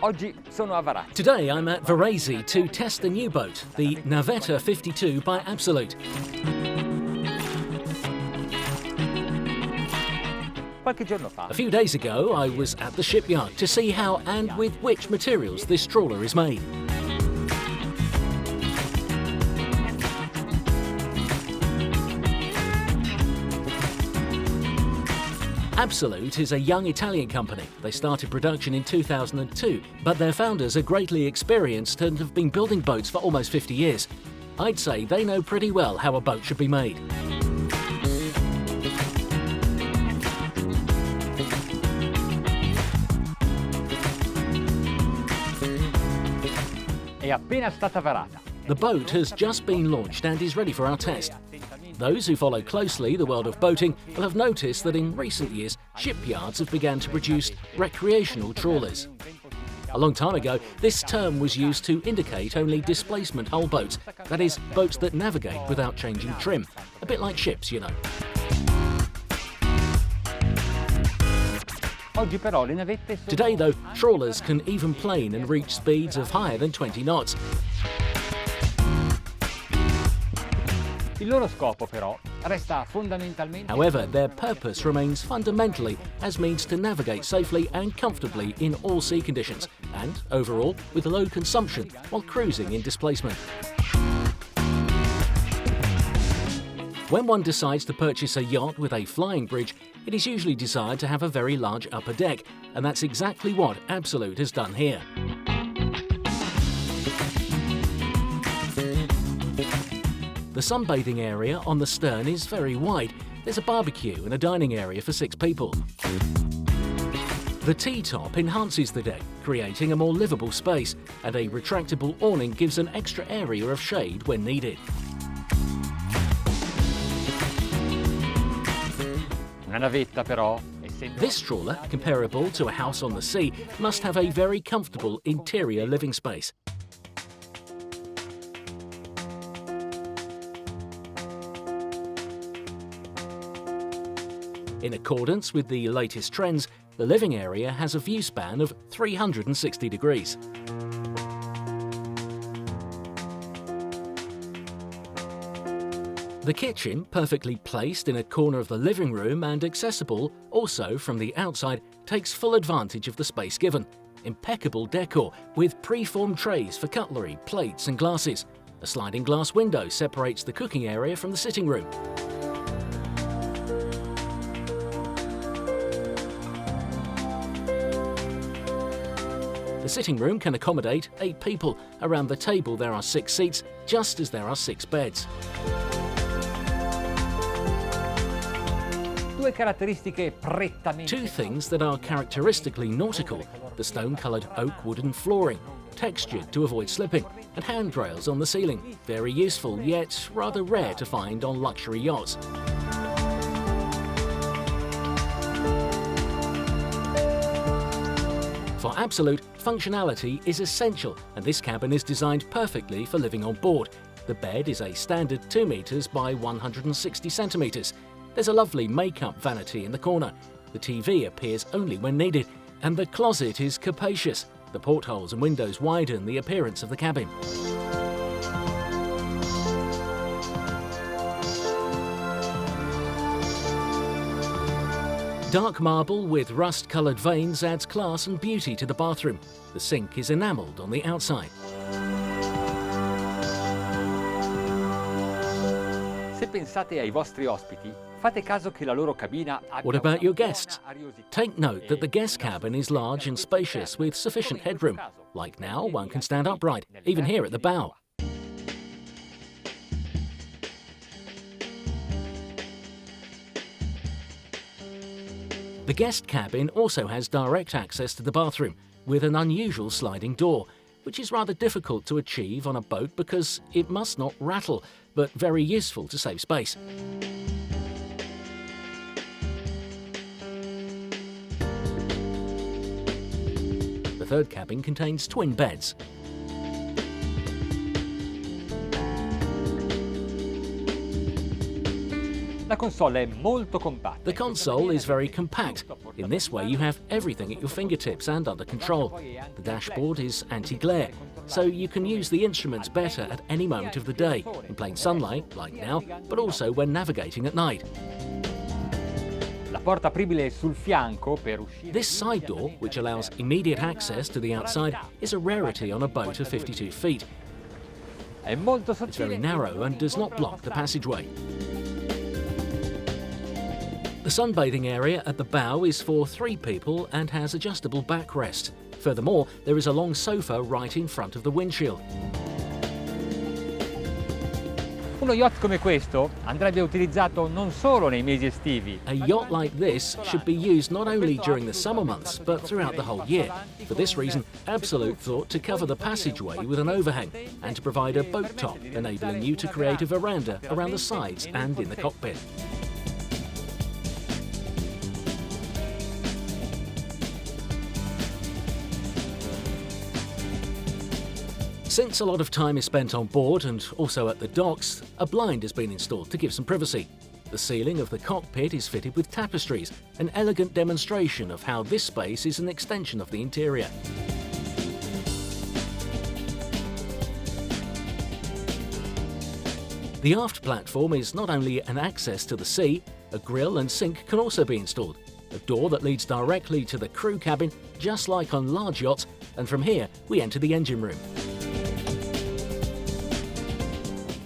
Oggi sono a Varazze. Today I'm at Varese to test the new boat, the Navetta 52 by Absolute. Qualche giorno fa. A few days ago I was at the shipyard to see how and with which materials this trawler is made. Absolute is a young Italian company. They started production in 2002, but their founders are greatly experienced and have been building boats for almost 50 years. I'd say they know pretty well how a boat should be made. È appena stata varata. The boat has just been launched and is ready for our test. Those who follow closely the world of boating will have noticed that in recent years, shipyards have begun to produce recreational trawlers. A long time ago, this term was used to indicate only displacement hull boats, that is, boats that navigate without changing trim, a bit like ships, you know. Today, though, trawlers can even plane and reach speeds of higher than 20 knots. Il loro scopo però resta fondamentalmente. However, their purpose remains fundamentally as means to navigate safely and comfortably in all sea conditions, and overall with low consumption while cruising in displacement. When one decides to purchase a yacht with a flying bridge, it is usually desired to have a very large upper deck, and that's exactly what Absolute has done here. The sunbathing area on the stern is very wide. There's a barbecue and a dining area for 6 people. The T-top enhances the deck, creating a more livable space, and a retractable awning gives an extra area of shade when needed. Una navetta però. This trawler, comparable to a house on the sea, must have a very comfortable interior living space. In accordance with the latest trends, the living area has a view span of 360 degrees. The kitchen, perfectly placed in a corner of the living room and accessible also from the outside, takes full advantage of the space given. Impeccable decor with pre-formed trays for cutlery, plates and glasses. A sliding glass window separates the cooking area from the sitting room. The sitting room can accommodate 8 people. Around the table there are 6 seats, just as there are 6 beds. Two things that are characteristically nautical: the stone-coloured oak wooden flooring, textured to avoid slipping, and handrails on the ceiling. Very useful, yet rather rare to find on luxury yachts. For Absolute, functionality is essential, and this cabin is designed perfectly for living on board. The bed is a standard 2 meters by 160 centimeters. There's a lovely make-up vanity in the corner. The TV appears only when needed, and the closet is capacious. The portholes and windows widen the appearance of the cabin. Dark marble with rust-coloured veins adds class and beauty to the bathroom. The sink is enamelled on the outside. What about your guests? Take note that the guest cabin is large and spacious with sufficient headroom. Like now, one can stand upright, even here at the bow. The guest cabin also has direct access to the bathroom, with an unusual sliding door, which is rather difficult to achieve on a boat because it must not rattle, but very useful to save space. The third cabin contains twin beds. La console è molto compatta. The console is very compact. In this way, you have everything at your fingertips and under control. The dashboard is anti-glare, so you can use the instruments better at any moment of the day, in plain sunlight, like now, but also when navigating at night. La porta apribile sul fianco per uscire. This side door, which allows immediate access to the outside, is a rarity on a boat of 52 feet. È molto It's very sottile. narrow and does not block the passageway. The sunbathing area at the bow is for 3 people and has adjustable backrest. Furthermore, there is a long sofa right in front of the windshield. Uno yacht come questo andrebbe utilizzato non solo nei mesi estivi. A yacht like this should be used not only during the summer months, but throughout the whole year. For this reason, Absolute thought to cover the passageway with an overhang and to provide a boat top, enabling you to create a veranda around the sides and in the cockpit. Since a lot of time is spent on board and also at the docks, a blind has been installed to give some privacy. The ceiling of the cockpit is fitted with tapestries, an elegant demonstration of how this space is an extension of the interior. The aft platform is not only an access to the sea, a grille and sink can also be installed. A door that leads directly to the crew cabin, just like on large yachts, and from here we enter the engine room.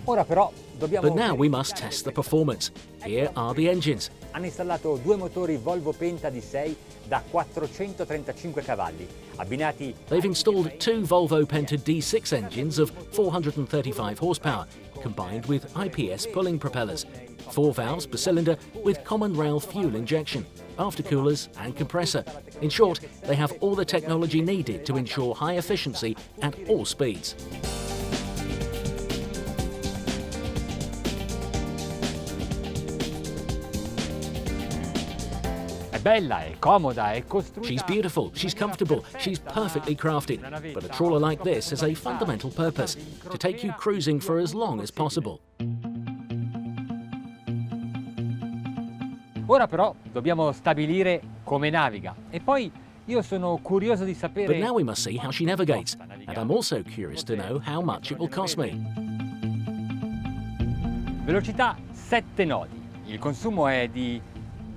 Ora però dobbiamo. But now we must test the performance. Here are the engines. Hanno installato 2 motori Volvo Penta D6 da 435 cavalli, abbinati. They've installed 2 Volvo Penta D6 engines of 435 horsepower, combined with IPS pulling propellers, 4 valves per cylinder with common rail fuel injection, aftercoolers and compressor. In short, they have all the technology needed to ensure high efficiency at all speeds. Bella, è comoda, è costruita. She's beautiful, she's comfortable, she's perfectly crafted. But a trawler like this has a fundamental purpose: to take you cruising for as long as possible. Ora però dobbiamo stabilire come naviga e poi io sono curioso di sapere. But now we must see how she navigates, and I'm also curious to know how much it will cost me. Velocità 7 nodi. Il consumo è di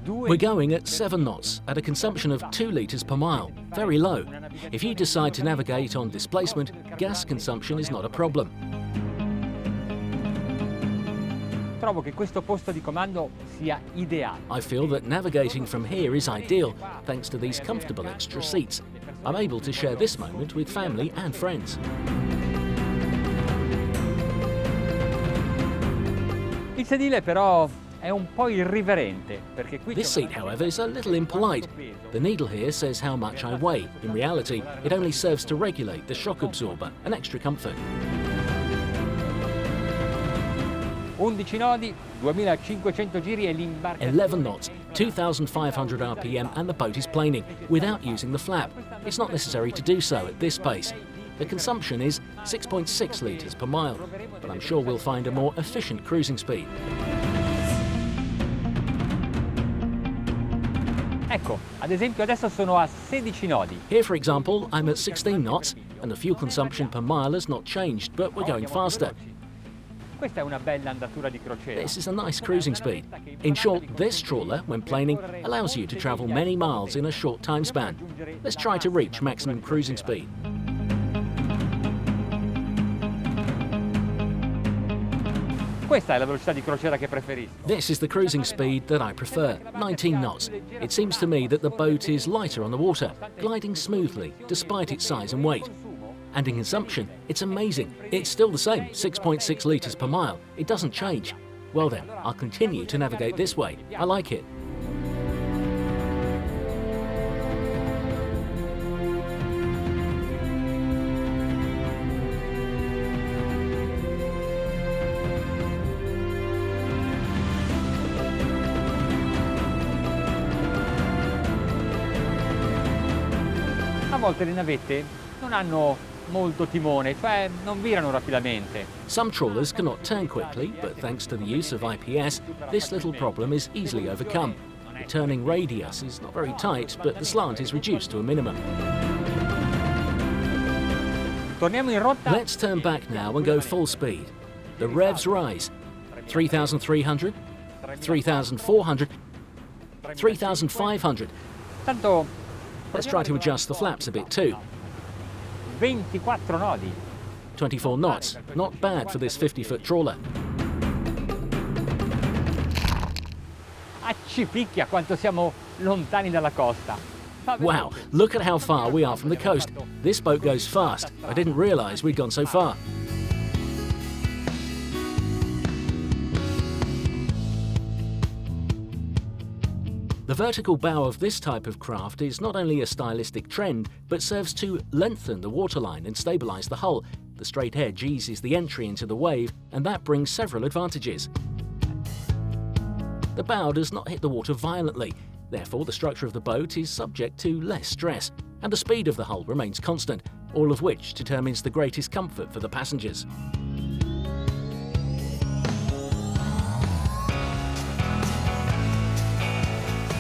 We're going at 7 knots at a consumption of 2 litres per mile, very low. If you decide to navigate on displacement, gas consumption is not a problem. Trovo che questo posto di comando sia ideale. I feel that navigating from here is ideal, thanks to these comfortable extra seats. I'm able to share this moment with family and friends. Il sedile però è un po' irriverente perché qui This seat, however, is a little impolite. The needle here says how much I weigh. In reality, it only serves to regulate the shock absorber, an extra comfort. 11 nodi, 2500 giri e l'imbarcazione. 11 knots, 2,500 RPM, and the boat is planing without using the flap. It's not necessary to do so at this pace. The consumption is 6.6 litres per mile, but I'm sure we'll find a more efficient cruising speed. Ecco, ad esempio adesso sono a 16 nodi. Here, for example, I'm at 16 knots, and the fuel consumption per mile has not changed, but we're going faster. Questa è una bella andatura di crociera. This is a nice cruising speed. In short, this trawler, when planing, allows you to travel many miles in a short time span. Let's try to reach maximum cruising speed. Questa è la velocità di crociera che preferisco. This is the cruising speed that I prefer, 19 knots. It seems to me that the boat is lighter on the water, gliding smoothly despite its size and weight. And in consumption, it's amazing. It's still the same, 6.6 litres per mile. It doesn't change. Well then, I'll continue to navigate this way. I like it. A volte le navette non hanno molto timone, cioè non virano rapidamente. Some trawlers cannot turn quickly, but thanks to the use of IPS, this little problem is easily overcome. The turning radius is not very tight, but the slant is reduced to a minimum. Torniamo in rotta. Let's turn back now and go full speed. The revs rise. 3,300, 3,400, 3,500. Tanto Let's try to adjust the flaps a bit too. 24 nodi. 24 knots, not bad for this 50-foot trawler. Ci picchia quanto siamo lontani dalla costa. Wow, look at how far we are from the coast. This boat goes fast. I didn't realise we'd gone so far. The vertical bow of this type of craft is not only a stylistic trend, but serves to lengthen the waterline and stabilise the hull. The straight edge eases the entry into the wave, and that brings several advantages. The bow does not hit the water violently, therefore the structure of the boat is subject to less stress, and the speed of the hull remains constant, all of which determines the greatest comfort for the passengers.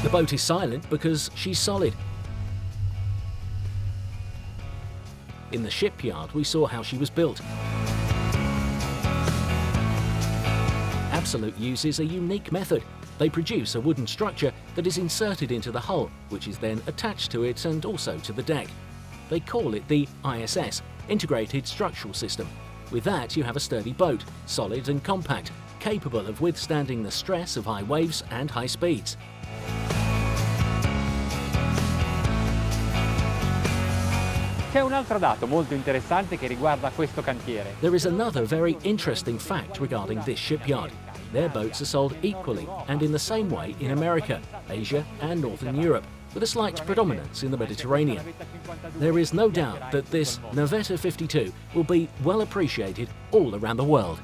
The boat is silent because she's solid. In the shipyard, we saw how she was built. Absolute uses a unique method. They produce a wooden structure that is inserted into the hull, which is then attached to it and also to the deck. They call it the ISS, Integrated Structural System. With that, you have a sturdy boat, solid and compact, capable of withstanding the stress of high waves and high speeds. C'è un altro dato molto interessante che riguarda questo cantiere. There is another very interesting fact regarding this shipyard. Their boats are sold equally and in the same way in America, Asia and Northern Europe, with a slight predominance in the Mediterranean. There is no doubt that this Navetta 52 will be well appreciated all around the world.